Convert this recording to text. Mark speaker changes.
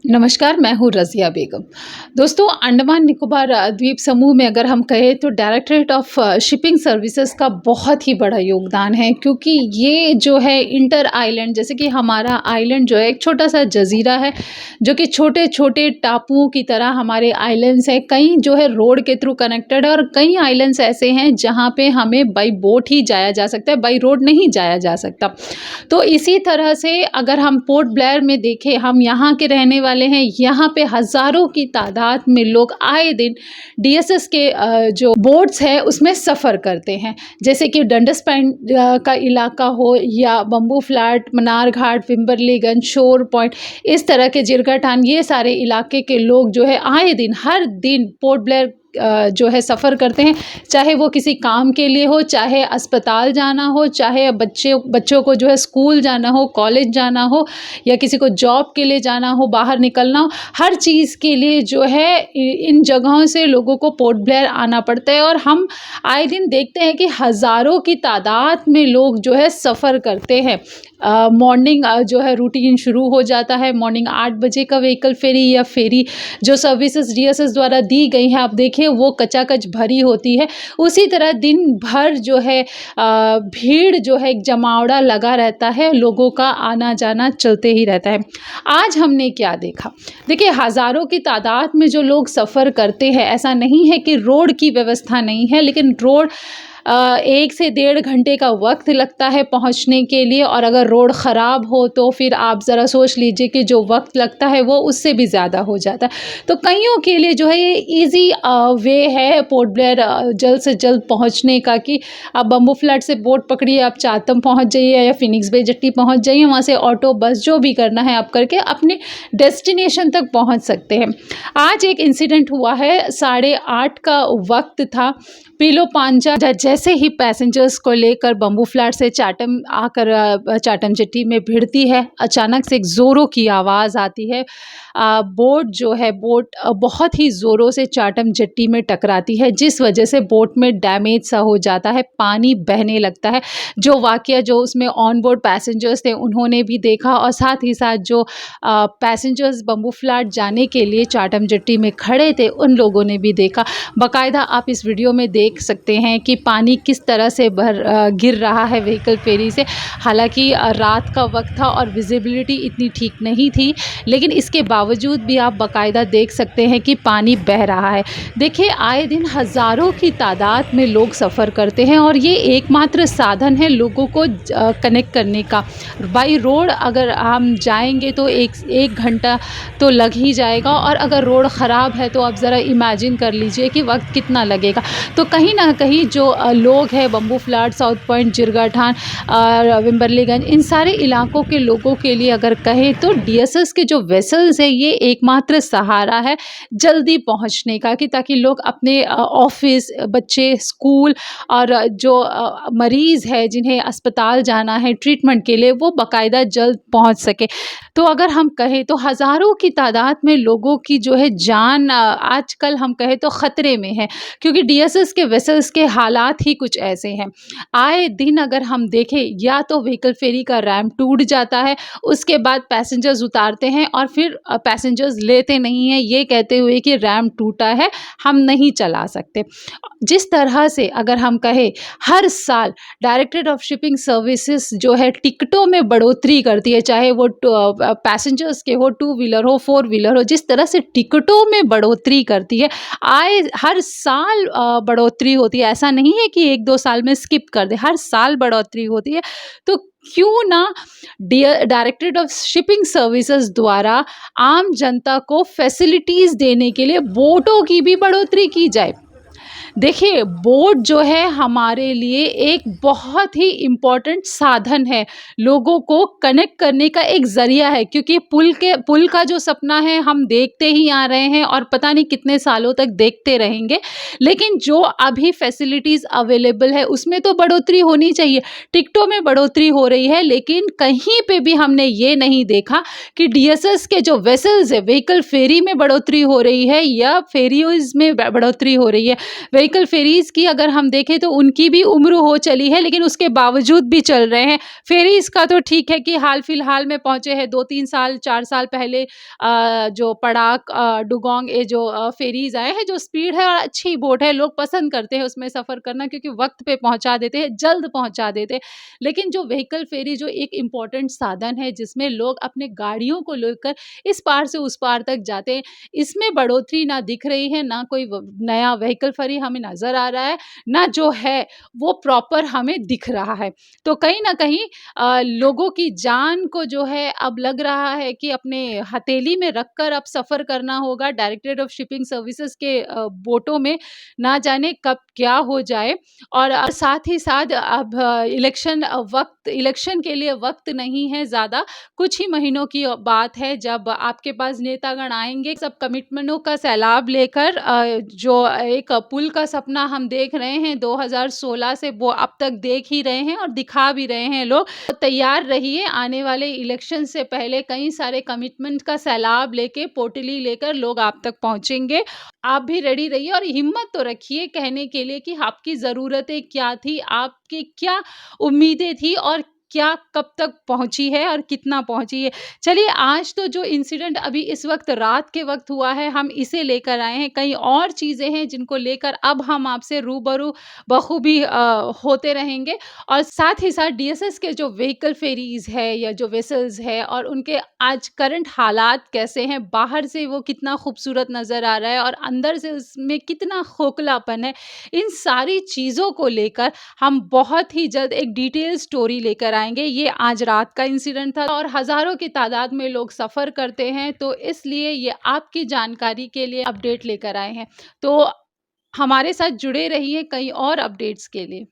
Speaker 1: नमस्कार, मैं हूँ रज़िया बेगम। दोस्तों, अंडमान निकोबार द्वीप समूह में अगर हम कहें तो डायरेक्टरेट ऑफ शिपिंग सर्विसेज़ का बहुत ही बड़ा योगदान है, क्योंकि ये जो है इंटर आइलैंड, जैसे कि हमारा आइलैंड जो है एक छोटा-सा जज़ीरा है, जो कि छोटे-छोटे टापुओं की तरह हमारे आइलैंड्स हैं। कई जो है रोड के थ्रू कनेक्टेड है और कई आइलैंड्स ऐसे हैं जहाँ पे हमें बाई बोट ही जाया जा सकता है, बाई रोड नहीं जाया जा सकता। तो इसी तरह से अगर हम पोर्ट ब्लेयर में देखें, हम यहाँ के रहने वाले हैं, यहाँ पे हज़ारों की तादाद में लोग आए दिन डीएसएस के जो बोट्स है उसमें सफ़र करते हैं। जैसे कि डंडस पॉइंट का इलाका हो या बम्बू फ्लैट, मनार घाट, विम्बरलीगंज, शोर पॉइंट, इस तरह के जिरगाटान, ये सारे इलाके के लोग जो है आए दिन हर दिन पोर्ट ब्लेयर जो है सफ़र करते हैं। चाहे वो किसी काम के लिए हो, चाहे अस्पताल जाना हो, चाहे बच्चों को जो है स्कूल जाना हो, कॉलेज जाना हो, या किसी को जॉब के लिए जाना हो, बाहर निकलना हो, हर चीज़ के लिए जो है इन जगहों से लोगों को पोर्ट ब्लेयर आना पड़ता है। और हम आए दिन देखते हैं कि हज़ारों की तादाद में लोग जो है सफ़र करते हैं। मॉर्निंग जो है रूटीन शुरू हो जाता है। मॉर्निंग 8 बजे का व्हीकल फेरी या फेरी जो सर्विसेज डीएसएस द्वारा दी गई हैं, आप देखिए वो कचाकच भरी होती है। उसी तरह दिन भर जो है भीड़ जो है, एक जमावड़ा लगा रहता है, लोगों का आना जाना चलते ही रहता है। आज हमने क्या देखा? देखिए, हज़ारों की तादाद में जो लोग सफ़र करते हैं, ऐसा नहीं है कि रोड की व्यवस्था नहीं है, लेकिन रोड 1 से 1.5 घंटे का वक्त लगता है पहुंचने के लिए, और अगर रोड ख़राब हो तो फिर आप ज़रा सोच लीजिए कि जो वक्त लगता है वो उससे भी ज़्यादा हो जाता है। तो कईयों के लिए जो है ये ईज़ी वे है पोर्ट ब्लेयर जल्द से जल्द पहुंचने का, कि आप बम्बू फ्लैट से बोट पकड़िए, आप चातम पहुंच जाइए या फिनिक्स बे जेट्टी पहुंच जाइए, वहाँ से ऑटो, बस जो भी करना है आप करके अपने डेस्टिनेशन तक पहुँच सकते हैं। आज एक इंसिडेंट हुआ है, 8:30 का वक्त था। पीलो पांजा जैसे ही पैसेंजर्स को लेकर बम्बू फ्लैट से चाटम आकर चाटम जेट्टी में भिड़ती है, अचानक से एक ज़ोरों की आवाज़ आती है। बोट जो है, बोट बहुत ही ज़ोरों से चाटम जेट्टी में टकराती है, जिस वजह से बोट में डैमेज सा हो जाता है, पानी बहने लगता है। जो वाक़या जो उसमें ऑन बोर्ड पैसेंजर्स थे उन्होंने भी देखा, और साथ ही साथ जो पैसेंजर्स बम्बू फ्लैट जाने के लिए चाटम जेट्टी में खड़े थे उन लोगों ने भी देखा। बाकायदा आप इस वीडियो में देख सकते हैं कि पानी किस तरह से गिर रहा है व्हीकल फेरी से। हालांकि रात का वक्त था और विजिबिलिटी इतनी ठीक नहीं थी, लेकिन इसके बावजूद भी आप बाकायदा देख सकते हैं कि पानी बह रहा है। देखिए, आए दिन हज़ारों की तादाद में लोग सफ़र करते हैं, और ये एकमात्र साधन है लोगों को कनेक्ट करने का। बाई रोड अगर हम जाएंगे तो एक घंटा तो लग ही जाएगा, और अगर रोड ख़राब है तो आप ज़रा इमेजिन कर लीजिए कि वक्त कितना लगेगा। तो कहीं ना कहीं जो लोग हैं बम्बू फ्लैट, साउथ पॉइंट, जिरगाठान और विम्बरलीगंज, इन सारे इलाकों के लोगों के लिए अगर कहें तो डीएसएस के जो वेसल्स है ये एकमात्र सहारा है जल्दी पहुंचने का, कि ताकि लोग अपने ऑफिस, बच्चे स्कूल, और जो मरीज़ है जिन्हें अस्पताल जाना है ट्रीटमेंट के लिए, वो बाकायदा जल्द पहुंच सके। तो अगर हम कहें तो हज़ारों की तादाद में लोगों की जो है जान आजकल हम कहें तो ख़तरे में है, क्योंकि डीएसएस के वेसल्स के हालात ही कुछ ऐसे हैं। आए दिन अगर हम देखें, या तो व्हीकल फेरी का रैम्प टूट जाता है, उसके बाद पैसेंजर्स उतारते हैं और फिर पैसेंजर्स लेते नहीं हैं, ये कहते हुए कि रैम्प टूटा है, हम नहीं चला सकते। जिस तरह से अगर हम कहें, हर साल डायरेक्टरेट ऑफ शिपिंग सर्विसेज जो है टिकटों में बढ़ोतरी करती है, चाहे वो पैसेंजर्स के हो, 2 व्हीलर हो, 4 व्हीलर हो, जिस तरह से टिकटों में बढ़ोतरी करती है, हर साल बढ़ोतरी होती है। ऐसा नहीं है कि 1-2 साल में स्किप कर दे, हर साल बढ़ोतरी होती है। तो क्यों ना डायरेक्टरेट ऑफ शिपिंग सर्विसेज द्वारा आम जनता को फैसिलिटीज़ देने के लिए बोटों की भी बढ़ोतरी की जाए। देखिए, बोट जो है हमारे लिए एक बहुत ही इम्पॉर्टेंट साधन है, लोगों को कनेक्ट करने का एक ज़रिया है, क्योंकि पुल का जो सपना है हम देखते ही आ रहे हैं और पता नहीं कितने सालों तक देखते रहेंगे। लेकिन जो अभी फैसिलिटीज़ अवेलेबल है उसमें तो बढ़ोतरी होनी चाहिए। टिकटों में बढ़ोतरी हो रही है, लेकिन कहीं पे भी हमने ये नहीं देखा कि डीएसएस के जो वेसल्स है, व्हीकल फेरी में बढ़ोतरी हो रही है या फेरीज में बढ़ोतरी हो रही है। व्हीकल फेरीज़ की अगर हम देखें तो उनकी भी उम्र हो चली है, लेकिन उसके बावजूद भी चल रहे हैं। फेरीज़ का तो ठीक है कि हाल-फिलहाल में पहुँचे हैं, 2-3 साल, 4 साल पहले जो पड़ाक डुगोंग ये जो फेरीज़ आए हैं, जो स्पीड है और अच्छी बोट है, लोग पसंद करते हैं उसमें सफ़र करना क्योंकि वक़्त पे पहुँचा देते हैं, जल्द पहुँचा देते हैं। लेकिन जो व्हीकल फेरी जो एक इम्पोर्टेंट साधन है, जिसमें लोग अपने गाड़ियों को लेकर इस पार से उस पार तक जाते हैं, इसमें बढ़ोतरी ना दिख रही है, ना कोई नया व्हीकल फेरी हमें नज़र आ रहा है, ना जो है वो प्रॉपर हमें दिख रहा है। तो कहीं न कहीं लोगों की जान को जो है अब लग रहा है कि अपने हथेली में रखकर अब सफ़र करना होगा। डायरेक्टरेट ऑफ शिपिंग सर्विसेज़ के बोटों में ना जाने कब क्या हो जाए। और साथ ही साथ अब इलेक्शन के लिए वक़्त नहीं है ज़्यादा, कुछ ही महीनों की बात है जब आपके पास नेतागण आएँगे, सब कमिटमेंटों का सैलाब लेकर जो एक पुल का सपना हम देख रहे हैं 2016 से, वो अब तक देख ही रहे हैं और दिखा भी रहे हैं लोग। तो तैयार रहिए, आने वाले इलेक्शन से पहले कई सारे कमिटमेंट का सैलाब लेके, पोटली लेकर लोग आप तक पहुँचेंगे। आप भी रेडी रहिए और हिम्मत तो रखिए कहने के लिए कि आपकी ज़रूरतें क्या थी, आपकी क्या उम्मीदें थी और क्या कब तक पहुँची है और कितना पहुँची है। चलिए, आज तो जो इंसिडेंट अभी इस वक़्त रात के वक़्त हुआ है, हम इसे लेकर आए हैं। कई और चीज़ें हैं जिनको लेकर अब हम आपसे रूबरू बखूबी होते रहेंगे और साथ ही साथ डीएसएस के जो व्हीकल फेरीज़ है या जो वेसल्स है और उनके आज करंट हालात कैसे हैं, बाहर से वो कितना खूबसूरत नज़र आ रहा है और अंदर से उसमें कितना खोखलापन है, इन सारी चीज़ों को लेकर हम बहुत ही जल्द एक डिटेल स्टोरी लेकर आएँगे। ये आज रात का इंसिडेंट था और हज़ारों की तादाद में लोग सफ़र करते हैं, तो इसलिए ये आपकी जानकारी के लिए अपडेट लेकर आए हैं। तो हमारे साथ जुड़े रहिए कई और अपडेट्स के लिए।